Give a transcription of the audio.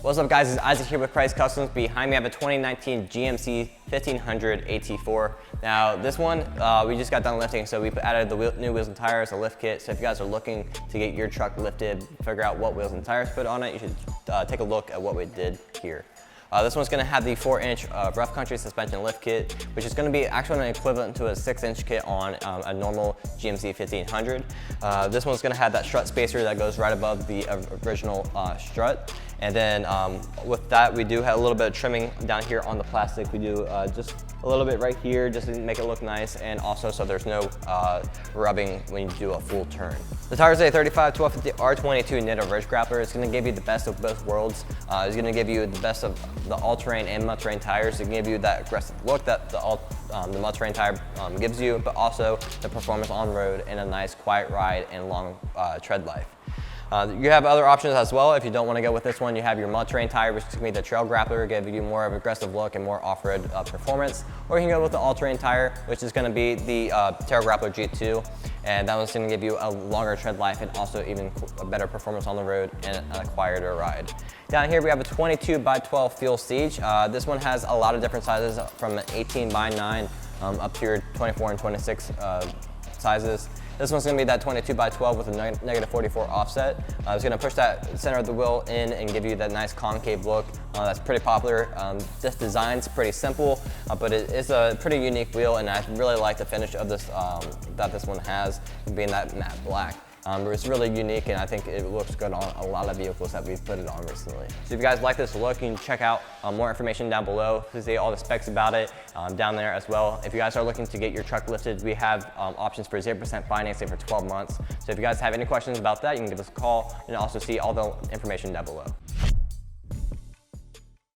What's up guys, it's Isaac here with Krietz Customs. Behind me I have a 2019 GMC 1500 AT4. Now this one, we just got done lifting, so we added the new wheels and tires, a lift kit. So if you guys are looking to get your truck lifted, figure out what wheels and tires to put on it, you should take a look at what we did here. This one's going to have the 4-inch rough country suspension lift kit, which is going to be actually an equivalent to a 6-inch kit on a normal GMC 1500. This one's going to have that strut spacer that goes right above the original strut. And then with that, we do have a little bit of trimming down here on the plastic. We do just a little bit right here just to make it look nice, and also so there's no rubbing when you do a full turn. The tires are a 35 1250 R22 Nitto Ridge Grappler. It's going to give you the best of both worlds. It's going to give you the best of the all-terrain and mud-terrain tires. It can give you that aggressive look that the mud-terrain tire gives you, but also the performance on road and a nice quiet ride and long tread life. You have other options as well. If you don't want to go with this one, you have your mud-terrain tire, which is going to be the Trail Grappler, give you more of an aggressive look and more off-road performance. Or you can go with the all-terrain tire, which is going to be the Trail Grappler G2, and that one's going to give you a longer tread life and also even a better performance on the road and a quieter ride. Down here we have a 22 by 12 Fuel Siege. This one has a lot of different sizes, from an 18 by 9 up to your 24 and 26 sizes. This one's going to be that 22 by 12 with a negative 44 offset. It's going to push that center of the wheel in and give you that nice concave look. That's pretty popular. This design's pretty simple, but it is a pretty unique wheel, and I really like the finish of this that this one has, being that matte black. It's really unique, and I think it looks good on a lot of vehicles that we've put it on recently. So if you guys like this look, you can check out more information down below to see all the specs about it down there as well. If you guys are looking to get your truck lifted, we have options for 0% financing for 12 months. So if you guys have any questions about that, you can give us a call and also see all the information down below.